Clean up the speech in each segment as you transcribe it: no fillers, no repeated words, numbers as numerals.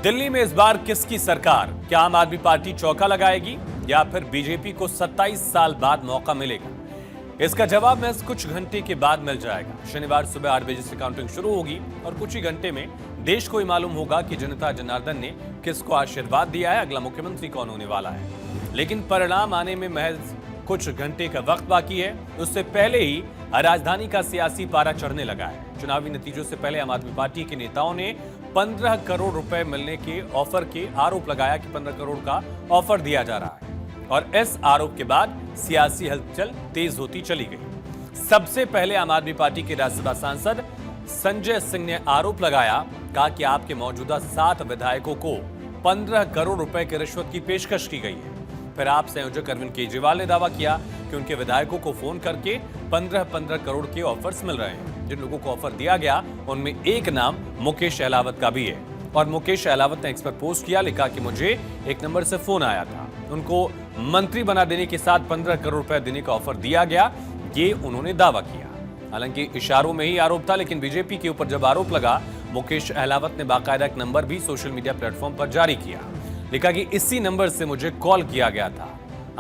दिल्ली में इस बार किसकी सरकार? क्या आम आदमी पार्टी चौका लगाएगी या फिर बीजेपी को 27 साल बाद मौका मिलेगा? इसका जवाब महज कुछ घंटे के बाद मिल जाएगा। शनिवार सुबह 8 बजे से काउंटिंग शुरू होगी और कुछ ही घंटे में देश को ही मालूम होगा कि जनता जनार्दन ने किसको आशीर्वाद दिया है, अगला मुख्यमंत्री कौन होने वाला है। लेकिन परिणाम आने में महज कुछ घंटे का वक्त बाकी है। उससे पहले ही राजधानी का सियासी पारा चढ़ने लगा है। चुनावी नतीजों से पहले आम आदमी पार्टी के नेताओं ने 15 करोड़ रुपए मिलने के ऑफर के आरोप लगाया कि 15 करोड़ का ऑफर दिया जा रहा है और इस आरोप के बाद सियासी हलचल तेज होती चली गई। सबसे पहले आम आदमी पार्टी के राज्यसभा सांसद संजय सिंह ने आरोप लगाया, कहा कि आपके मौजूदा 7 विधायकों को 15 करोड़ रुपए की रिश्वत की पेशकश की गई है। फिर आप संयोजक अरविंद केजरीवाल ने दावा किया कि उनके विधायकों को फोन करके 15-15 करोड़ के ऑफर्स मिल रहे हैं। जिन लोगों को ऑफर दिया गया उनमें एक नाम मुकेश अहलावत का भी है और मुकेश अहलावत ने एक्स पर पोस्ट किया, लिखा कि मुझे एक नंबर से फोन आया था, उनको मंत्री बना देने के साथ 15 करोड़ रुपए देने का ऑफर दिया गया, ये उन्होंने दावा किया। हालांकि इशारों में ही आरोप था, लेकिन बीजेपी के ऊपर जब आरोप लगा, मुकेश अहलावत ने बाकायदा एक नंबर भी सोशल मीडिया प्लेटफॉर्म पर जारी किया, लिखा कि इसी नंबर से मुझे कॉल किया गया था।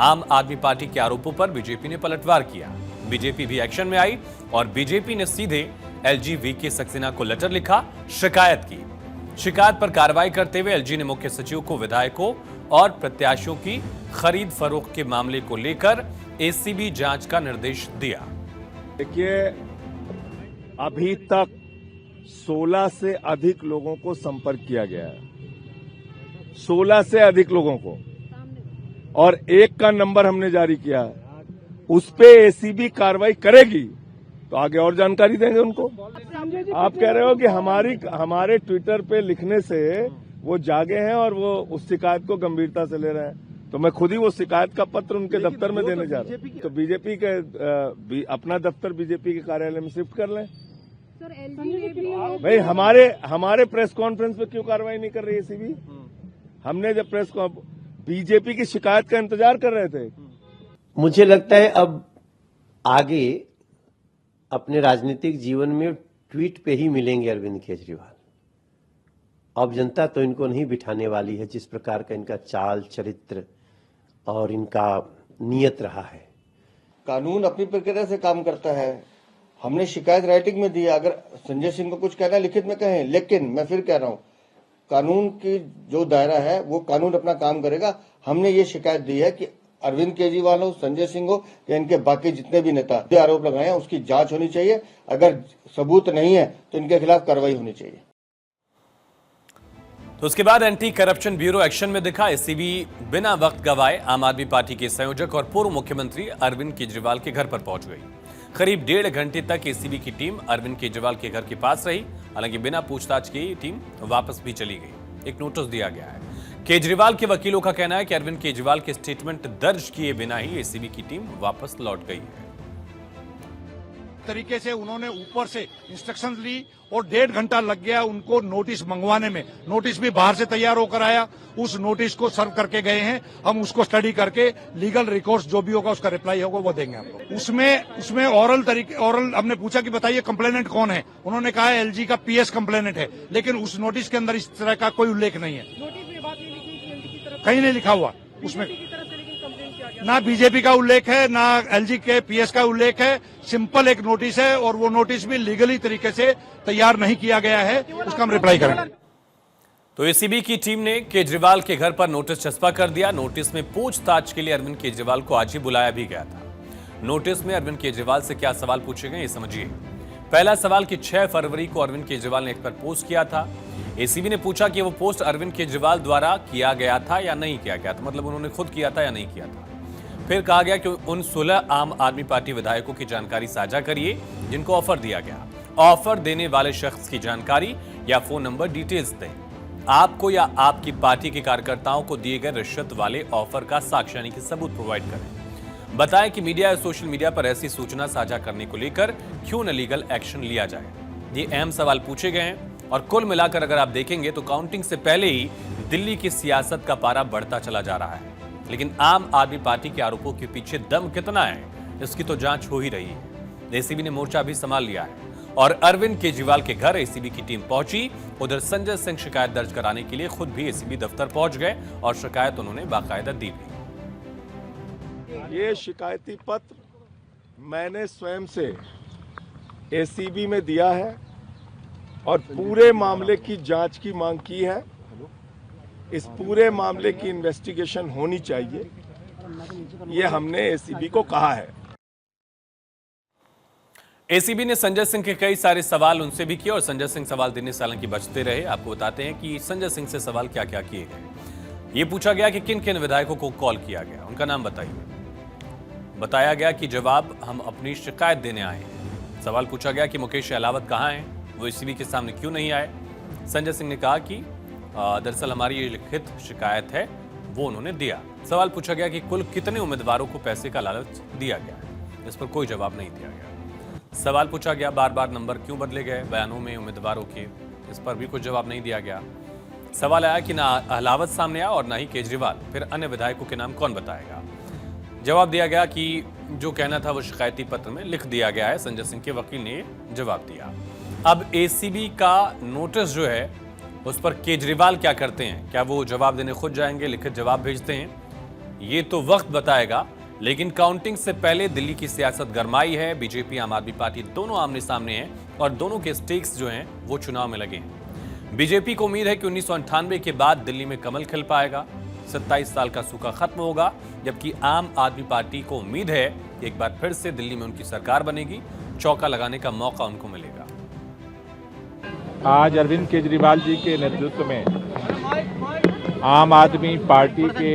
आम आदमी पार्टी के आरोपों पर बीजेपी ने पलटवार किया। बीजेपी भी एक्शन में आई और बीजेपी ने सीधे एलजी वीके सक्सेना को लेटर लिखा, शिकायत की। शिकायत पर कार्रवाई करते हुए एलजी ने मुख्य सचिव को विधायकों और प्रत्याशियों की खरीद फरोख्त के मामले को लेकर एसीबी जांच का निर्देश दिया। देखिए, अभी तक 16 से अधिक लोगों को संपर्क किया गया है, 16 से अधिक लोगों को, और एक का नंबर हमने जारी किया है। उस पे एसीबी कार्रवाई करेगी तो आगे और जानकारी देंगे उनको। आप कह रहे हो कि हमारे ट्विटर पे लिखने से वो जागे हैं और वो उस शिकायत को गंभीरता से ले रहे हैं, तो मैं खुद ही वो शिकायत का पत्र उनके दफ्तर में देने जा रहा हूं। तो बीजेपी के अपना दफ्तर बीजेपी के कार्यालय में शिफ्ट कर लें। भाई हमारे प्रेस कॉन्फ्रेंस पे क्यों कार्रवाई नहीं कर रही एसीबी? हमने जब बीजेपी की शिकायत का इंतजार कर रहे थे। मुझे लगता है अब आगे अपने राजनीतिक जीवन में ट्वीट पे ही मिलेंगे अरविंद केजरीवाल। अब जनता तो इनको नहीं बिठाने वाली है, जिस प्रकार का इनका चाल चरित्र और इनका नियत रहा है। कानून अपनी प्रक्रिया से काम करता है। हमने शिकायत राइटिंग में दी, अगर संजय सिंह को कुछ कहना है लिखित में कहें, लेकिन मैं फिर कह रहा हूं, कानून की जो दायरा है वो कानून अपना काम करेगा। हमने ये शिकायत दी है कि अरविंद केजरीवाल हो, संजय सिंह हो या इनके बाकी जितने भी नेता आरोप लगाए हैं उसकी जांच होनी चाहिए। अगर सबूत नहीं है तो इनके खिलाफ कार्रवाई होनी चाहिए। तो उसके बाद एंटी करप्शन ब्यूरो एक्शन में दिखा। एसीबी बिना वक्त गवाए आम आदमी पार्टी के संयोजक और पूर्व मुख्यमंत्री अरविंद केजरीवाल के घर पर पहुंच गई। करीब 1.5 घंटे तक एसीबी की टीम अरविंद केजरीवाल के घर के पास रही। हालांकि बिना पूछताछ के ये टीम वापस भी चली गई। एक नोटिस दिया गया है। केजरीवाल के वकीलों का कहना है कि अरविंद केजरीवाल के स्टेटमेंट दर्ज किए बिना ही एसीबी की टीम वापस लौट गई है। तरीके से उन्होंने ऊपर से इंस्ट्रक्शंस ली और 1.5 घंटा लग गया उनको नोटिस मंगवाने में। नोटिस भी बाहर से तैयार होकर आया, उस नोटिस को सर्व करके गए हैं। हम उसको स्टडी करके लीगल रिकॉर्ड्स जो भी होगा उसका रिप्लाई होगा वो देंगे आपको। उसमें ओरल हमने पूछा कि बताइए कंप्लेनेंट कौन है, उन्होंने कहा एलजी का पीएस कंप्लेनेंट है, लेकिन उस नोटिस के अंदर इस तरह का कोई उल्लेख नहीं है, कहीं नहीं लिखा हुआ उसमें। ना बीजेपी का उल्लेख है, ना एलजी के पीएस का उल्लेख है। सिंपल एक नोटिस है और वो नोटिस भी लीगली तरीके से तैयार नहीं किया गया है, उसका हम रिप्लाई करेंगे। तो एसीबी की टीम ने केजरीवाल के घर पर नोटिस चस्पा कर दिया। नोटिस में पूछताछ के लिए अरविंद केजरीवाल को आज ही बुलाया भी गया था। नोटिस में अरविंद केजरीवाल से क्या सवाल पूछे गए, ये समझिए। पहला सवाल कि 6 फरवरी को अरविंद केजरीवाल ने एक पर पोस्ट किया था। एसीबी ने पूछा कि वो पोस्ट अरविंद केजरीवाल द्वारा किया गया था या नहीं किया गया था, मतलब उन्होंने खुद किया था या नहीं किया था। फिर कहा गया कि उन 16 आम आदमी पार्टी विधायकों की जानकारी साझा करिए जिनको ऑफर दिया गया। ऑफर देने वाले शख्स की जानकारी या फोन नंबर डिटेल्स दें। आपको या आपकी पार्टी के कार्यकर्ताओं को दिए गए रिश्वत वाले ऑफर का साक्ष्य यानी कि सबूत प्रोवाइड करें। बताएं कि मीडिया या सोशल मीडिया पर ऐसी सूचना साझा करने को लेकर क्यों न लीगल एक्शन लिया जाए। ये अहम सवाल पूछे गए हैं और कुल मिलाकर अगर आप देखेंगे तो काउंटिंग से पहले ही दिल्ली की सियासत का पारा बढ़ता चला जा रहा है। लेकिन आम आदमी पार्टी के आरोपों के पीछे दम कितना है, इसकी तो जांच हो ही रही है। एसीबी ने मोर्चा भी संभाल लिया है और अरविंद केजरीवाल के घर एसीबी की टीम पहुंची। उधर संजय सिंह शिकायत दर्ज कराने के लिए खुद भी एसीबी दफ्तर पहुंच गए और शिकायत उन्होंने बाकायदा दी भी। ये शिकायती पत्र मैंने स्वयं से एसीबी में दिया है और पूरे मामले की जांच की मांग की है। इस पूरे मामले की इन्वेस्टिगेशन होनी चाहिए, ये हमने एसीबी को कहा है। एसीबी ने संजय सिंह के कई सारे सवाल उनसे भी किए और संजय सिंह सवाल देने से हालांकि बचते रहे। आपको बताते हैं कि संजय सिंह से सवाल क्या क्या किए गए। ये पूछा गया कि किन किन विधायकों को कॉल किया गया, उनका नाम बताइए। बताया गया कि जवाब हम अपनी शिकायत देने आए हैं। सवाल पूछा गया कि मुकेश अहलावत कहां हैं, वो एसीबी के सामने क्यों नहीं आए। संजय सिंह ने कहा कि दरअसल हमारी ये लिखित शिकायत है, वो उन्होंने दिया। सवाल पूछा गया कि कुल कितने उम्मीदवारों को पैसे का लालच दिया गया है, इस पर कोई जवाब नहीं दिया गया। सवाल पूछा गया बार बार नंबर क्यों बदले गए बयानों में उम्मीदवारों के, इस पर भी कुछ जवाब नहीं दिया गया। सवाल आया कि ना अहलावत सामने आया और ना ही केजरीवाल, फिर अन्य विधायकों के नाम कौन बताएगा। जवाब दिया गया कि जो कहना था वो शिकायती पत्र में लिख दिया गया है। संजय सिंह के वकील ने जवाब दिया। अब एसीबी का नोटिस जो है उस पर केजरीवाल क्या करते हैं, क्या वो जवाब देने खुद जाएंगे, लिखित जवाब भेजते हैं, ये तो वक्त बताएगा। लेकिन काउंटिंग से पहले दिल्ली की सियासत गरमाई है। बीजेपी आम आदमी पार्टी दोनों आमने सामने हैं और दोनों के स्टेक्स जो हैं वो चुनाव में लगे हैं। बीजेपी को उम्मीद है कि 1998 के बाद दिल्ली में कमल खिल पाएगा, 27 साल का सूखा खत्म होगा, जबकि आम आदमी पार्टी को उम्मीद है कि एक बार फिर से दिल्ली में उनकी सरकार बनेगी, चौका लगाने का मौका उनको मिलेगा। आज अरविंद केजरीवाल जी के नेतृत्व में आम आदमी पार्टी के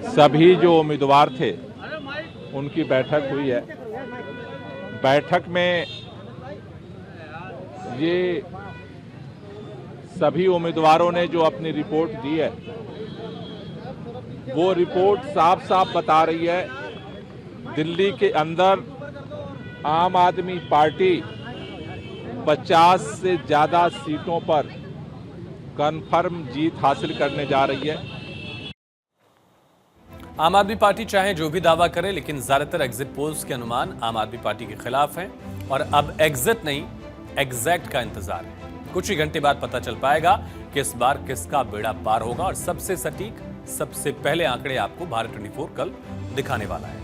सभी जो उम्मीदवार थे उनकी बैठक हुई है। बैठक में ये सभी उम्मीदवारों ने जो अपनी रिपोर्ट दी है वो रिपोर्ट साफ साफ बता रही है दिल्ली के अंदर आम आदमी पार्टी 50 से ज्यादा सीटों पर कन्फर्म जीत हासिल करने जा रही है। आम आदमी पार्टी चाहे जो भी दावा करे, लेकिन ज्यादातर एग्जिट पोल्स के अनुमान आम आदमी पार्टी के खिलाफ हैं और अब एग्जिट नहीं एग्जैक्ट का इंतजार है। कुछ ही घंटे बाद पता चल पाएगा कि इस बार किसका बेड़ा पार होगा और सबसे सटीक सबसे पहले आंकड़े आपको भारत 24 कल दिखाने वाला है।